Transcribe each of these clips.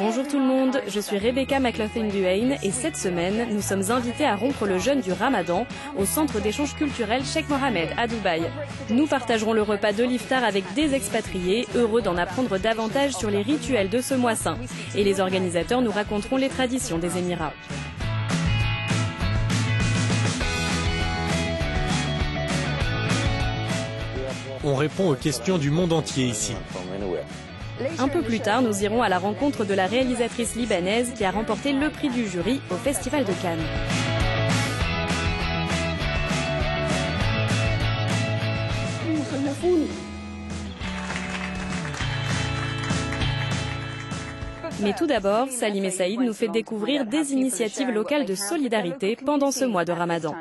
Bonjour tout le monde, je suis Rebecca McLaughlin-Duane et cette semaine, nous sommes invités à rompre le jeûne du Ramadan au centre d'échange culturel Sheikh Mohammed à Dubaï. Nous partagerons le repas de l'iftar avec des expatriés, heureux d'en apprendre davantage sur les rituels de ce mois saint. Et les organisateurs nous raconteront les traditions des Émirats. On répond aux questions du monde entier ici. Un peu plus tard, nous irons à la rencontre de la réalisatrice libanaise qui a remporté le prix du jury au Festival de Cannes. Mais tout d'abord, Salim et Saïd nous fait découvrir des initiatives locales de solidarité pendant ce mois de Ramadan.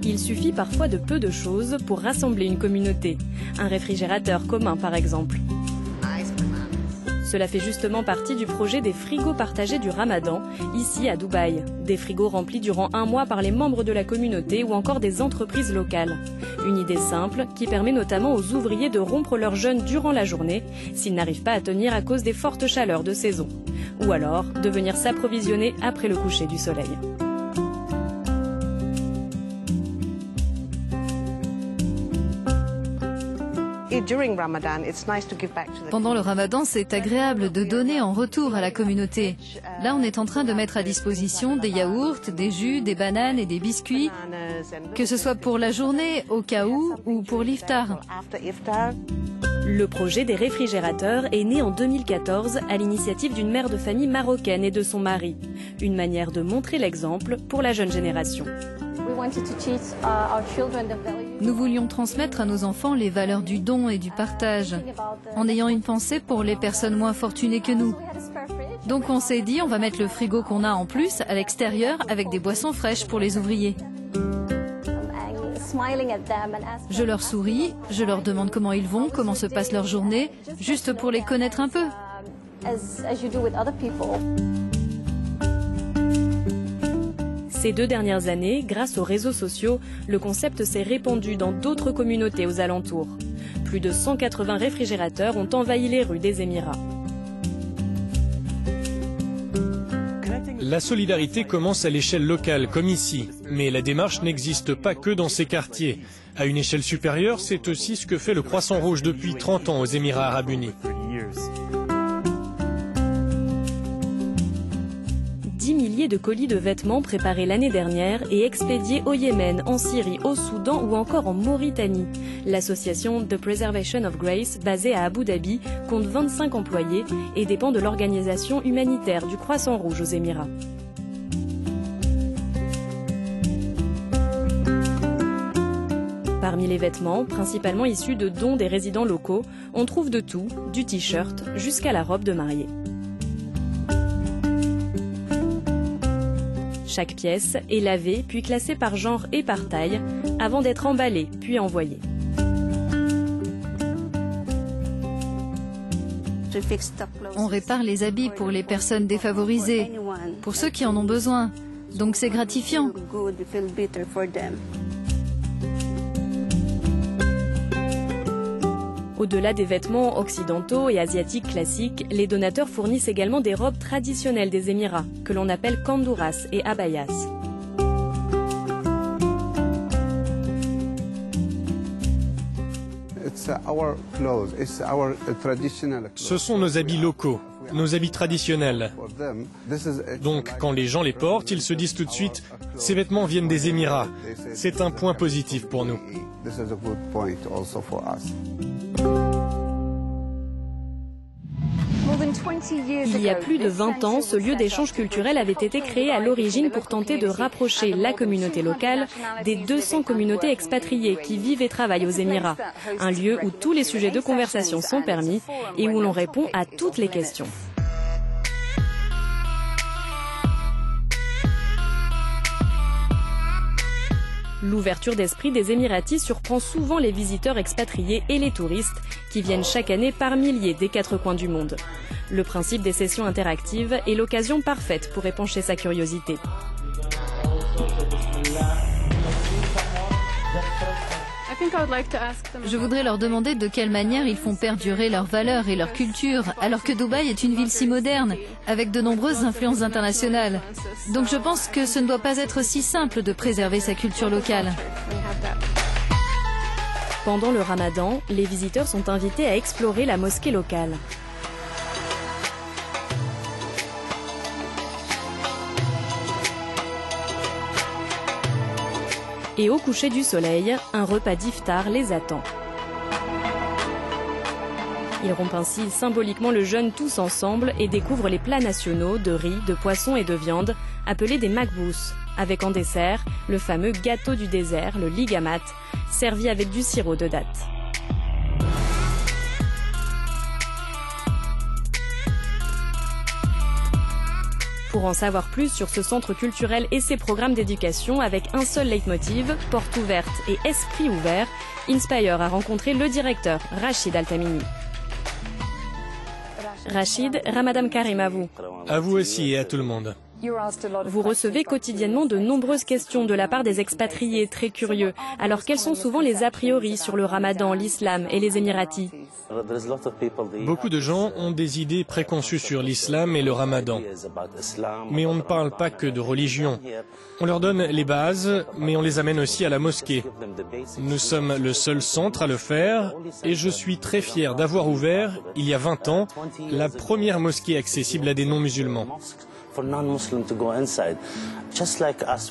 Il suffit parfois de peu de choses pour rassembler une communauté. Un réfrigérateur commun, par exemple. Cela fait justement partie du projet des frigos partagés du Ramadan, ici à Dubaï. Des frigos remplis durant un mois par les membres de la communauté ou encore des entreprises locales. Une idée simple qui permet notamment aux ouvriers de rompre leur jeûne durant la journée s'ils n'arrivent pas à tenir à cause des fortes chaleurs de saison. Ou alors de venir s'approvisionner après le coucher du soleil. Pendant le Ramadan, c'est agréable de donner en retour à la communauté. Là, on est en train de mettre à disposition des yaourts, des jus, des bananes et des biscuits, que ce soit pour la journée, au cas où, ou pour l'iftar. Le projet des réfrigérateurs est né en 2014 à l'initiative d'une mère de famille marocaine et de son mari. Une manière de montrer l'exemple pour la jeune génération. Nous voulions transmettre à nos enfants les valeurs du don et du partage, en ayant une pensée pour les personnes moins fortunées que nous. Donc on s'est dit, on va mettre le frigo qu'on a en plus à l'extérieur avec des boissons fraîches pour les ouvriers. Je leur souris, je leur demande comment ils vont, comment se passe leur journée, juste pour les connaître un peu. Ces 2 dernières années, grâce aux réseaux sociaux, le concept s'est répandu dans d'autres communautés aux alentours. Plus de 180 réfrigérateurs ont envahi les rues des Émirats. La solidarité commence à l'échelle locale, comme ici. Mais la démarche n'existe pas que dans ces quartiers. À une échelle supérieure, c'est aussi ce que fait le Croissant Rouge depuis 30 ans aux Émirats Arabes Unis. 10 milliers de colis de vêtements préparés l'année dernière et expédiés au Yémen, en Syrie, au Soudan ou encore en Mauritanie. L'association The Preservation of Grace, basée à Abu Dhabi, compte 25 employés et dépend de l'organisation humanitaire du Croissant Rouge aux Émirats. Parmi les vêtements, principalement issus de dons des résidents locaux, on trouve de tout, du t-shirt jusqu'à la robe de mariée. Chaque pièce est lavée puis classée par genre et par taille avant d'être emballée puis envoyée. On répare les habits pour les personnes défavorisées, pour ceux qui en ont besoin. Donc c'est gratifiant. Au-delà des vêtements occidentaux et asiatiques classiques, les donateurs fournissent également des robes traditionnelles des Émirats, que l'on appelle kandouras et abayas. Ce sont nos habits locaux, nos habits traditionnels. Donc quand les gens les portent, ils se disent tout de suite « ces vêtements viennent des Émirats ». C'est un point positif pour nous. Il y a plus de 20 ans, ce lieu d'échange culturel avait été créé à l'origine pour tenter de rapprocher la communauté locale des 200 communautés expatriées qui vivent et travaillent aux Émirats. Un lieu où tous les sujets de conversation sont permis et où l'on répond à toutes les questions. L'ouverture d'esprit des Émiratis surprend souvent les visiteurs expatriés et les touristes qui viennent chaque année par milliers des 4 coins du monde. Le principe des sessions interactives est l'occasion parfaite pour épancher sa curiosité. Je voudrais leur demander de quelle manière ils font perdurer leurs valeurs et leur culture, alors que Dubaï est une ville si moderne, avec de nombreuses influences internationales. Donc je pense que ce ne doit pas être si simple de préserver sa culture locale. Pendant le Ramadan, les visiteurs sont invités à explorer la mosquée locale. Et au coucher du soleil, un repas d'iftar les attend. Ils rompent ainsi symboliquement le jeûne tous ensemble et découvrent les plats nationaux de riz, de poisson et de viande, appelés des makbous, avec en dessert le fameux gâteau du désert, le ligamat, servi avec du sirop de date. Pour en savoir plus sur ce centre culturel et ses programmes d'éducation avec un seul leitmotiv, porte ouverte et esprit ouvert, Inspire a rencontré le directeur, Rachid Altamini. Rachid, Ramadan Karim à vous. À vous aussi et à tout le monde. Vous recevez quotidiennement de nombreuses questions de la part des expatriés très curieux. Alors quels sont souvent les a priori sur le Ramadan, l'islam et les Émiratis? Beaucoup de gens ont des idées préconçues sur l'islam et le Ramadan. Mais on ne parle pas que de religion. On leur donne les bases, mais on les amène aussi à la mosquée. Nous sommes le seul centre à le faire et je suis très fier d'avoir ouvert, il y a 20 ans, la première mosquée accessible à des non-musulmans.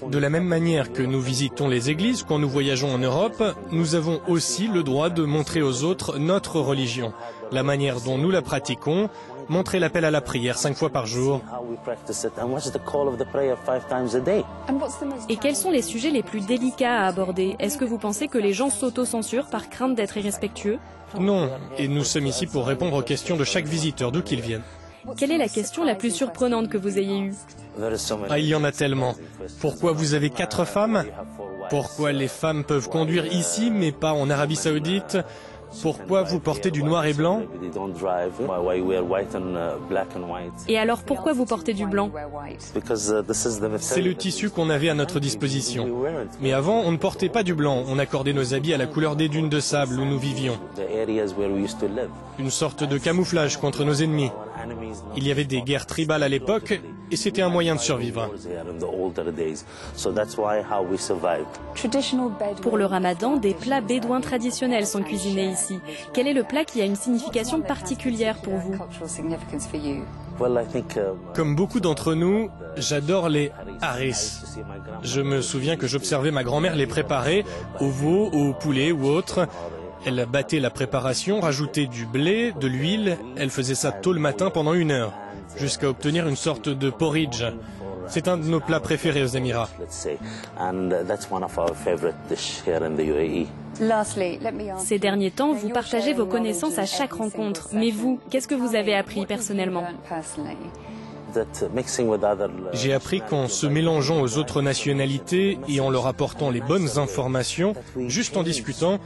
De la même manière que nous visitons les églises quand nous voyageons en Europe, nous avons aussi le droit de montrer aux autres notre religion, la manière dont nous la pratiquons, montrer l'appel à la prière 5 fois par jour. Et quels sont les sujets les plus délicats à aborder? Est-ce que vous pensez que les gens s'autocensurent par crainte d'être irrespectueux? Non, et nous sommes ici pour répondre aux questions de chaque visiteur, d'où qu'il vienne. Quelle est la question la plus surprenante que vous ayez eue? Ah, il y en a tellement. Pourquoi vous avez 4 femmes? Pourquoi les femmes peuvent conduire ici mais pas en Arabie Saoudite? Pourquoi vous portez du noir et blanc? Et alors pourquoi vous portez du blanc? C'est le tissu qu'on avait à notre disposition. Mais avant, on ne portait pas du blanc. On accordait nos habits à la couleur des dunes de sable où nous vivions. Une sorte de camouflage contre nos ennemis. Il y avait des guerres tribales à l'époque et c'était un moyen de survivre. Pour le Ramadan, des plats bédouins traditionnels sont cuisinés ici. Quel est le plat qui a une signification particulière pour vous? Comme beaucoup d'entre nous, j'adore les haris. Je me souviens que j'observais ma grand-mère les préparer au veau, au poulet ou autre. Elle battait la préparation, rajoutait du blé, de l'huile. Elle faisait ça tôt le matin pendant 1 heure, jusqu'à obtenir une sorte de porridge. C'est un de nos plats préférés aux Émirats. Ces derniers temps, vous partagez vos connaissances à chaque rencontre. Mais vous, qu'est-ce que vous avez appris personnellement? J'ai appris qu'en se mélangeant aux autres nationalités et en leur apportant les bonnes informations, juste en discutant,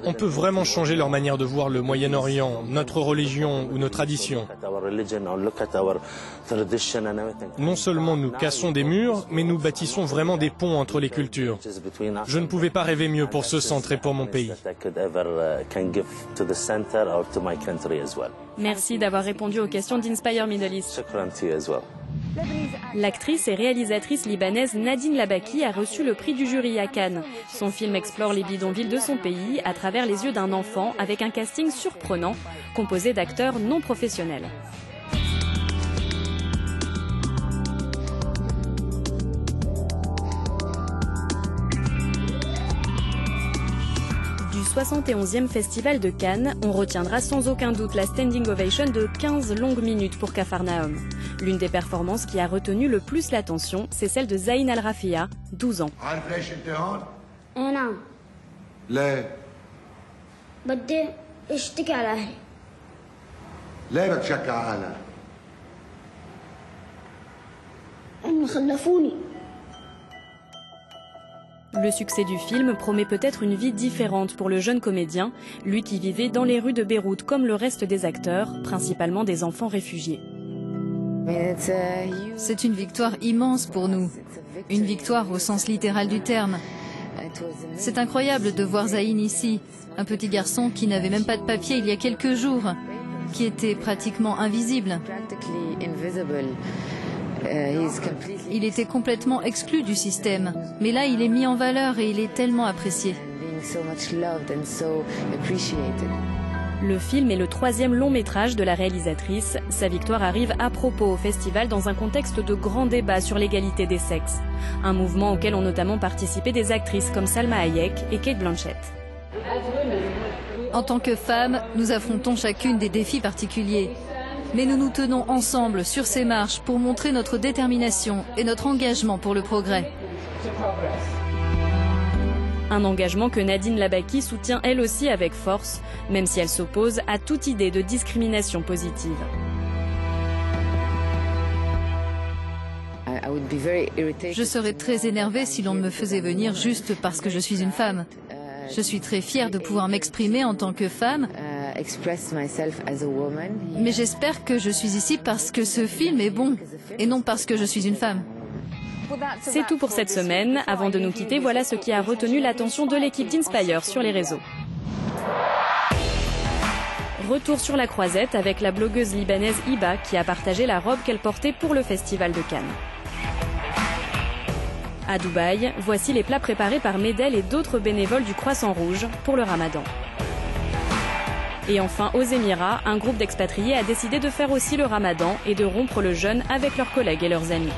on peut vraiment changer leur manière de voir le Moyen-Orient, notre religion ou nos traditions. Non seulement nous cassons des murs, mais nous bâtissons vraiment des ponts entre les cultures. Je ne pouvais pas rêver mieux pour ce centre et pour mon pays. Merci d'avoir répondu aux questions d'Inspire Middle East. L'actrice et réalisatrice libanaise Nadine Labaki a reçu le prix du jury à Cannes. Son film explore les bidonvilles de son pays à travers les yeux d'un enfant avec un casting surprenant, composé d'acteurs non professionnels. Du 71e Festival de Cannes, on retiendra sans aucun doute la standing ovation de 15 longues minutes pour Capharnaüm. L'une des performances qui a retenu le plus l'attention, c'est celle de Zayn Al-Rafia, 12 ans. Le succès du film promet peut-être une vie différente pour le jeune comédien, lui qui vivait dans les rues de Beyrouth comme le reste des acteurs, principalement des enfants réfugiés. C'est une victoire immense pour nous, une victoire au sens littéral du terme. C'est incroyable de voir Zayn ici, un petit garçon qui n'avait même pas de papier il y a quelques jours, qui était pratiquement invisible. Il était complètement exclu du système, mais là il est mis en valeur et il est tellement apprécié. Le film est le 3e long métrage de la réalisatrice. Sa victoire arrive à propos au festival dans un contexte de grand débat sur l'égalité des sexes. Un mouvement auquel ont notamment participé des actrices comme Salma Hayek et Cate Blanchett. En tant que femmes, nous affrontons chacune des défis particuliers. Mais nous nous tenons ensemble sur ces marches pour montrer notre détermination et notre engagement pour le progrès. Un engagement que Nadine Labaki soutient elle aussi avec force, même si elle s'oppose à toute idée de discrimination positive. Je serais très énervée si l'on me faisait venir juste parce que je suis une femme. Je suis très fière de pouvoir m'exprimer en tant que femme, mais j'espère que je suis ici parce que ce film est bon et non parce que je suis une femme. C'est tout pour cette semaine. Avant de nous quitter, voilà ce qui a retenu l'attention de l'équipe d'Inspire sur les réseaux. Retour sur la croisette avec la blogueuse libanaise Hiba qui a partagé la robe qu'elle portait pour le festival de Cannes. À Dubaï, voici les plats préparés par Medel et d'autres bénévoles du Croissant Rouge pour le Ramadan. Et enfin, aux Émirats, un groupe d'expatriés a décidé de faire aussi le Ramadan et de rompre le jeûne avec leurs collègues et leurs amis.